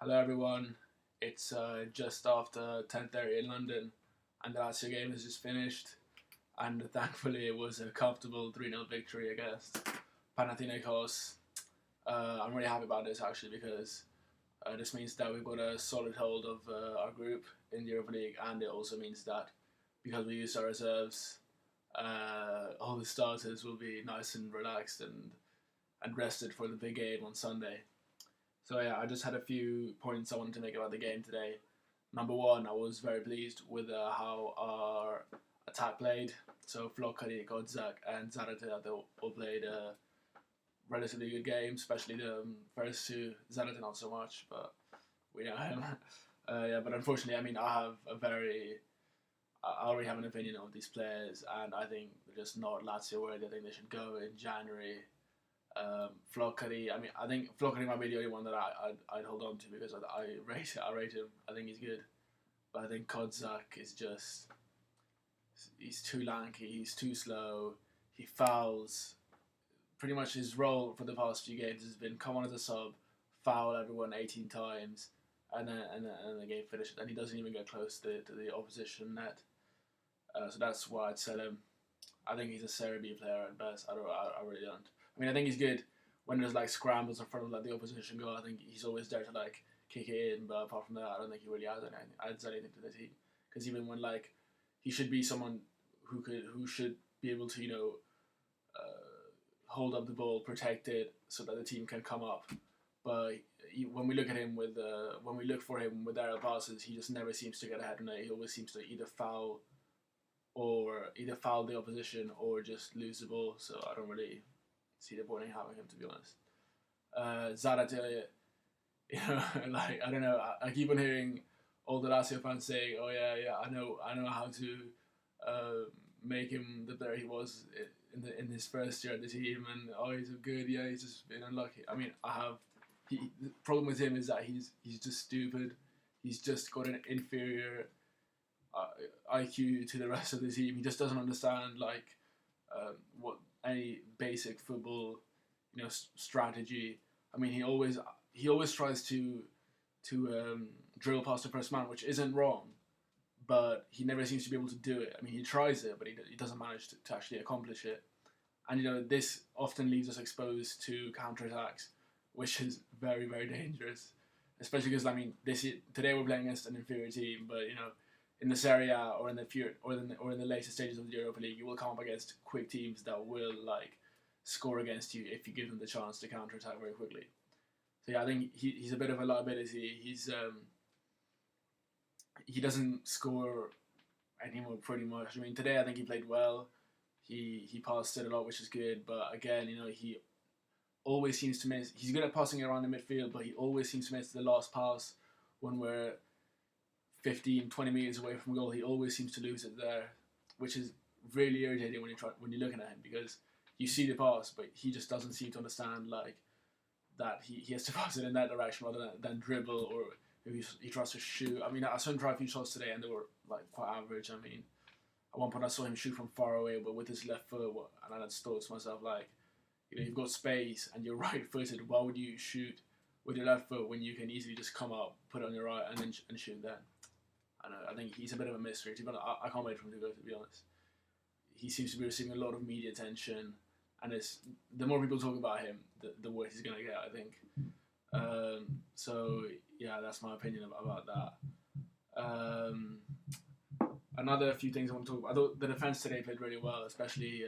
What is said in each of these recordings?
Hello everyone. It's just after 10:30 in London, and the Lazio game has just finished. And thankfully, it was a comfortable 3-0 victory against Panathinaikos. I'm really happy about this actually because this means that we've got a solid hold of our group in the Europa League, and it also means that because we used our reserves, all the starters will be nice and relaxed and rested for the big game on Sunday. So yeah, I just had a few points I wanted to make about the game today. Number one, I was very pleased with how our attack played. So Flokari, Godzak, and Zarate they all played a relatively good game, especially the first two. Zarate not so much, but we know him. Yeah, but unfortunately, I mean, I already have an opinion of these players, and I think they're just not Lazio worthy. I think they should go in January. Flokari, I think Flokari might be the only one that I'd hold on to because I rate him. I think he's good, but I think Kodzak is just he's too lanky. He's too slow. He fouls. Pretty much his role for the past few games has been come on as a sub, foul everyone 18 times, and then the game finishes, and he doesn't even get close to the opposition net. So that's why I'd sell him. I think he's a Serie B player at best. I really don't. I mean, I think he's good when there's like scrambles in front of like the opposition goal. I think he's always there to like kick it in. But apart from that, I don't think he really adds anything to the team. Because even when like he should be someone who should be able to hold up the ball, protect it, so that the team can come up. But when we look at him when we look for him with aerial passes, he just never seems to get ahead in it. He always seems to either foul the opposition or just lose the ball. So I don't really see the point in having him, to be honest. Zarate, like I don't know. I keep on hearing all the Lazio fans saying, "Oh yeah, I know how to make him the player he was in his first year at the team, and oh he's so good. Yeah, he's just been unlucky. I mean, the problem with him is that he's just stupid. He's just got an inferior IQ to the rest of the team. He just doesn't understand what any basic football strategy. I mean, he always tries to drill past the first man, which isn't wrong, but he never seems to be able to do it. I mean, he tries it, but he doesn't manage to actually accomplish it. And this often leaves us exposed to counterattacks, which is very very dangerous. Especially because I mean, today we're playing against an inferior team, but in the Serie A or in the later stages of the Europa League, you will come up against quick teams that will like score against you if you give them the chance to counter attack very quickly. So yeah, I think he's a bit of a liability. He doesn't score anymore pretty much. I mean, today I think he played well. He passed it a lot, which is good. But again, he always seems to miss. He's good at passing it around the midfield, but he always seems to miss the last pass when we're 15, 20 meters away from goal. He always seems to lose it there, which is really irritating when you're looking at him because you see the pass, but he just doesn't seem to understand like that he has to pass it in that direction rather than dribble or if he tries to shoot. I mean, I saw him try a few shots today and they were like quite average. I mean, at one point I saw him shoot from far away, but with his left foot, and I just thought to myself like, you've got space and you're right-footed. Why would you shoot with your left foot when you can easily just come up, put it on your right, and then shoot then? I know. I think he's a bit of a mystery. I can't wait for him to go. To be honest, he seems to be receiving a lot of media attention, and the more people talk about him, the worse he's gonna get. I think. So yeah, that's my opinion about that. Another few things I want to talk about. I thought the defense today played really well, especially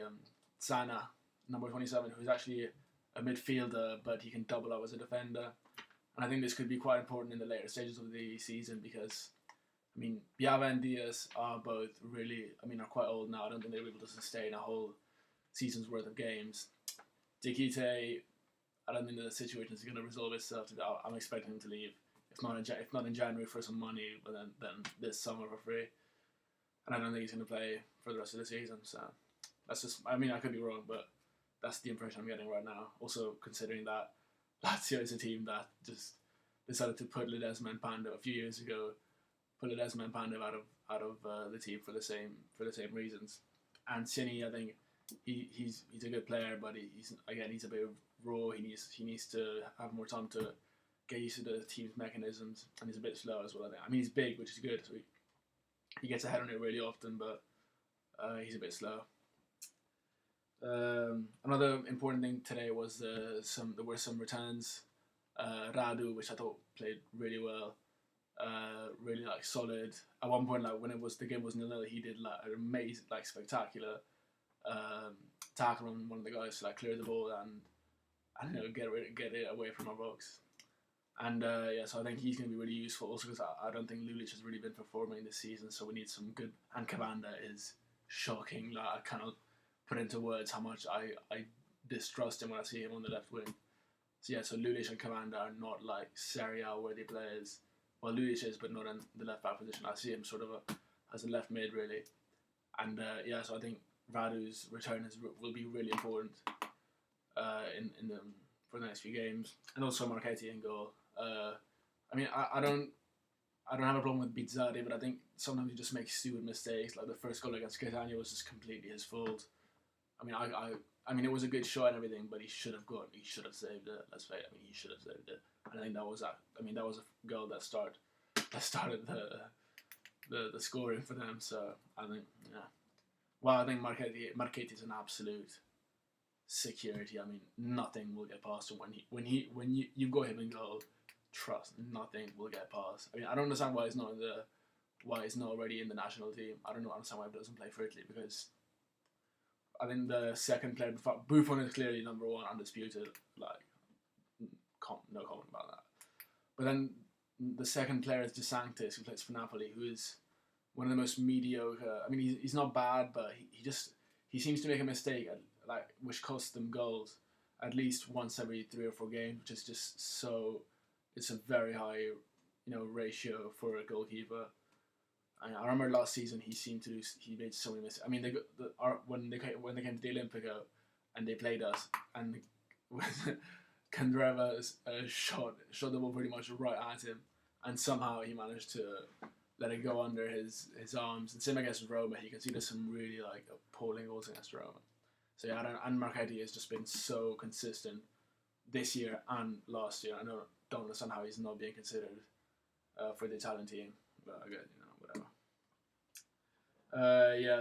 Sana, number 27, who's actually a midfielder, but he can double up as a defender. And I think this could be quite important in the later stages of the season because, I mean, Biava and Diaz are both are quite old now. I don't think they're able to sustain a whole season's worth of games. Dikite, I don't think the situation is going to resolve itself. I'm expecting him to leave, if not in January for some money, but then this summer for free. And I don't think he's going to play for the rest of the season. So that's just, I mean, I could be wrong, but that's the impression I'm getting right now. Also, considering that Lazio is a team that just decided to put Ledesma and Pando a few years ago, put Ledesma and Pando out of the team for the same reasons. And Cini, I think he's a good player, but he's a bit raw. He needs to have more time to get used to the team's mechanisms, and he's a bit slow as well. I mean, he's big, which is good, so he gets ahead on it really often, but he's a bit slow. Another important thing today was there were some returns. Radu, which I thought played really well, really like solid. At one point, like when the game was 0-0, he did like an amazing, like spectacular tackle on one of the guys to like clear the ball and get it away from our box. And so I think he's going to be really useful also because I don't think Lulic has really been performing this season, so we need some good. And Cavanda is shocking. Like I cannot put into words how much I distrust him when I see him on the left wing. So Lulic and Cavanda are not like Serie A worthy players. Well, Lulic is, but not in the left back position. I see him sort of as a left mid really. And so I think Radu's return will be really important for the next few games, and also Marchetti in goal. I mean, I don't have a problem with Bizzarri, but I think sometimes he just makes stupid mistakes. Like the first goal against Catania was just completely his fault. I mean, it was a good shot and everything, but he should have saved it. Let's say, he should have saved it. And I think that was a goal that started the scoring for them. So I think, well, I think Marchetti is an absolute security. I mean, nothing will get past him when you've got him in goal. Trust, nothing will get past. I mean, I don't understand why he's not already in the national team. I don't understand why he doesn't play for Italy, because I think the second player, Buffon is clearly number one, undisputed. Like, no comment about that. But then the second player is De Sanctis, who plays for Napoli, who is one of the most mediocre. I mean, he's not bad, but he seems to make a mistake which costs them goals at least once every 3 or 4 games, which is just so. It's a very high, ratio for a goalkeeper. I remember last season he made so many mistakes. I mean, when they came to the Olimpico and they played us, and Candreva shot the ball pretty much right at him, and somehow he managed to let it go under his arms. And same against Roma, you can see there's some really like appalling goals against Roma. So and Marchetti has just been so consistent this year and last year. I don't understand how he's not being considered for the Italian team, but I guess whatever.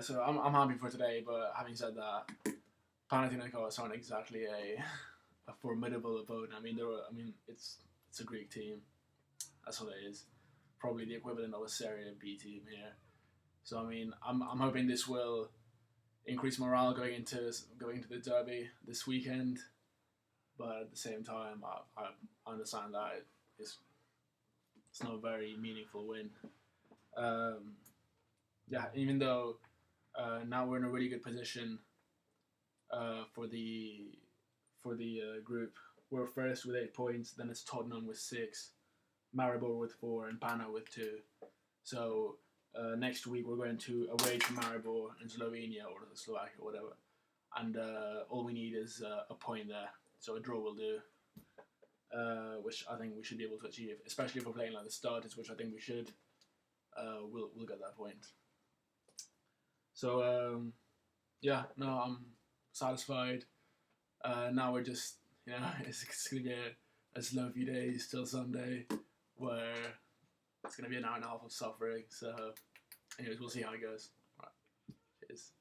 So I'm happy for today. But having said that, Panathinaikos aren't exactly a formidable opponent. I mean, it's a Greek team. That's what it is. Probably the equivalent of a Serie B team here. So I mean, I'm hoping this will increase morale going into the derby this weekend. But at the same time, I understand that it's not a very meaningful win. Even though now we're in a really good position for the group. We're first with 8 points, then it's Tottenham with 6, Maribor with 4, and Pana with 2. So next week we're going away to Maribor in Slovenia or Slovakia or whatever, and all we need is a point there. So a draw will do, which I think we should be able to achieve, especially if we're playing like the starters, which I think we should. We'll get that point. So I'm satisfied. Now we're just it's gonna be a slow few days till Sunday, where it's gonna be an hour and a half of suffering. So, anyways, we'll see how it goes. Right, cheers.